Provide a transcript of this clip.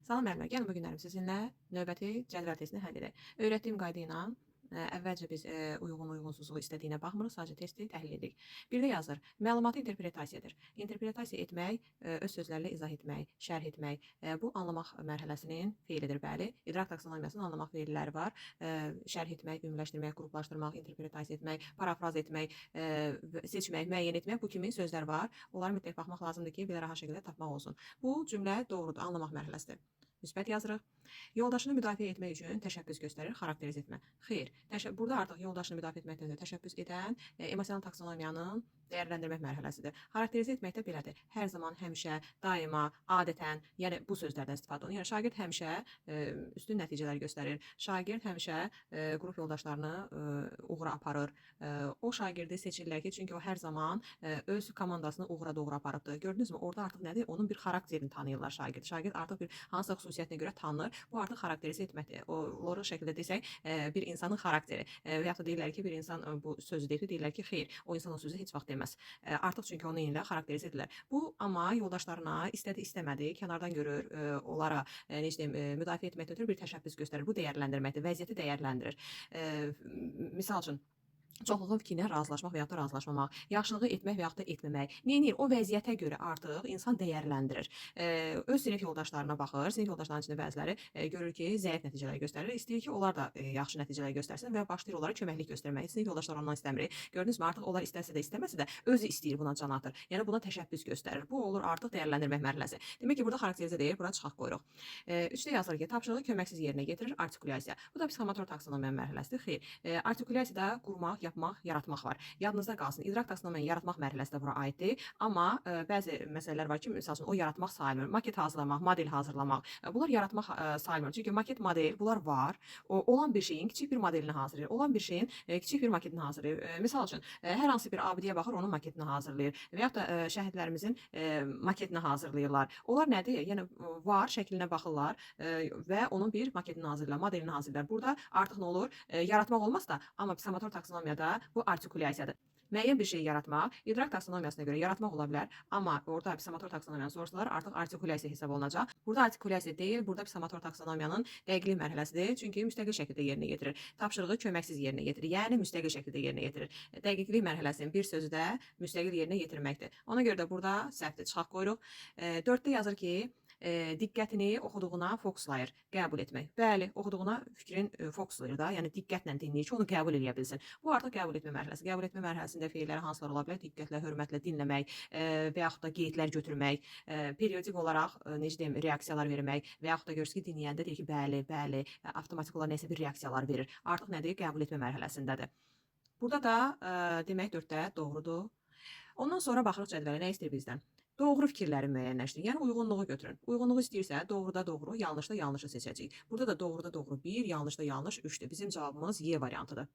Salam müəllimlər, gəlin bu günlərim sizinlə növbəti cədvəl testini həll edək. Öyrətdiyim qayda ilə əvvəlcə biz uyğun-uyğunsuzluğu istədiyinə baxmırıq, sadəcə testi təhlil edirik. Birdə yazır, məlumatı interpretasiyadır. İnterpretasiya etmək, öz sözlərlə izah etmək, şərh etmək, bu anlamaq mərhələsinin feilidir, bəli. İdrak taksonomiyasının anlamaq feilləri var. Şərh etmək, ümumiləşdirmək, qruplaşdırmaq, interpretasiya etmək, parafraz etmək, seçmək, müəyyən etmək, bu kimi sözlər var. Onlara mütləq baxmaq lazımdır ki, belə rahat şəkildə tapmaq olsun. Bu cümlə doğrudur, anlamaq mərhələsidir. Müsbət yazırıq. Yoldaşını müdafiə etmək üçün təşəbbüs göstərir, xarakterizə etmə. Xeyr, burada artıq yoldaşını müdafiə etməkdən də təşəbbüs edən emosional taksonomiyanın dəyərləndirmək mərhələsidir. Xarakterizə etmək də belədir. Hər zaman, həmişə, daima, adətən, yəni bu sözlərdən istifadə olunur. Yəni şagird həmişə üstün nəticələr göstərir. Şagird həmişə qrup yoldaşlarını uğura aparır. O şagirdi seçirlər ki, çünki o hər zaman öz komandasını uğura doğru aparıbdır. Gördünüzmü? Orada artıq nədir? Onun bir xarakterini tanıyırlar şagird. Şagird artıq bir hansısa xüsusiyyətinə görə tanınır. Bu artıq xarakterizə etməkdir. O şəkildə desək, bir insanın xarakteri və ya da deyirlər ki, bir insan bu sözü deyirlər ki, xeyr, o insan o sözü heç vaxt deməz. Artıq çünki onu ilə xarakterizə edirlər. Bu amma yoldaşlarına istədi, istəmədi, kənardan görür, onlara necə deyim, müdafiə etməkdən ötürü bir təşəbbüs göstərir. Bu dəyərləndirməkdir, vəziyyəti dəyərləndirir. Misal üçün çoxluğun fikrinə razılaşmaq və ya da razılaşmamaq, yaxşılığı etmək və ya da etməmək. Neyinir? O vəziyyətə görə artıq insan dəyərləndirir. Öz sinif yoldaşlarına baxır, sinif yoldaşlarının içində bəziləri görür ki, zəif nəticələr göstərir, istəyir ki, onlar da yaxşı nəticələr göstərsin və başlayır onlara köməklik göstərməyə. Sinif yoldaşları ondan istəmir. Gördünüzmü? Artıq onlar istəsə də, istəməsə də özü istəyir, buna can atır. Yəni buna təşəbbüs göstərir. Bu olur artıq dəyərləndirmək mərhələsi. Demək ki, burada xarakterizə deyil, bura çıxaq qoyuruq. 3-də yazılır ki, tapşırığı köməksiz yerinə yetirir, artikulyasiya. Bu da psixomotor taksonomiya mərhələsidir. Xeyr, artikulyasiyada qurmaq, yapmaq, yaratmaq var. Yadınızda qalsın, idrak taksonomiyanın yaratmaq mərhələsi də bura aiddir. Amma bəzi məsələlər var ki, məsəl üçün o yaratmaq sayılmır. Maket hazırlamaq, model hazırlamaq. Bunlar yaratmaq sayılmır. Çünki maket, model bunlar var. Olan bir şeyin kiçik bir modelini hazırlayır. Olan bir şeyin kiçik bir maketini hazırlayır. Misal üçün hər hansı bir abidəyə baxır, onun maketini hazırlayır. Və ya da şəhidlərimizin maketini hazırlayırlar. Onlar nədir? Yəni var, şəklinə baxırlar və onun bir maketini hazırlayırlar, modelini hazırlayırlar. Burada artıq nə olur? Yaratmaq olmaz da, amma psixomotor taksonomiyada bu artikulyasiyadır. Müəyyən bir şey yaratmaq, idrak taksonomiyasına görə yaratmaq ola bilər, amma orada psixomotor taksonomiyanın soruşsalar artıq artikulyasiya hesab olunacaq. Burada artikulyasiya deyil, burada psixomotor taksonomiyanın dəqiqlik mərhələsidir, çünki müstəqil şəkildə yerinə yetirir. Tapşırığı köməksiz yerinə yetirir, yəni müstəqil şəkildə yerinə yetirir. Dəqiqlik mərhələsinin bir sözü də müstəqil yerinə yetirməkdir. Ona görə də burada səhvdir, çıxaq qoyuruq. 4-də yazır ki, diqqətini oxuduğuna fokuslayır, qəbul etmək. Bəli, oxuduğuna fikrin fokuslayır da, yəni diqqətlə dinləyir ki, onu qəbul edə bilsin. Bu artıq qəbul etmə mərhələsi. Qəbul etmə mərhələsində feilləri hansılar ola bilər? Diqqətlə, hörmətlə dinləmək və yaxud da qeydlər götürmək, periodik olaraq necə deyim, reaksiyalar vermək və yaxud da görürsünüz ki, dinləyəndə deyir ki, bəli, bəli, avtomatik olaraq nəsə bir reaksiyalar verir. Artıq nədir? Qəbul etmə mərhələsindədir. Burada da demək 4-də doğrudur. Ondan sonra baxırıq cədvələ, nə istəyir bizdən? Doğru fikirləri müəyyənləşdirin. Yəni uyğunluğu götürün. Uyğunluğu istəyirsə doğruda doğru, yanlışda yanlışı seçəcəyik. Burada da doğruda doğru 1, yanlışda yanlış 3'dür. Bizim cavabımız Y variantıdır.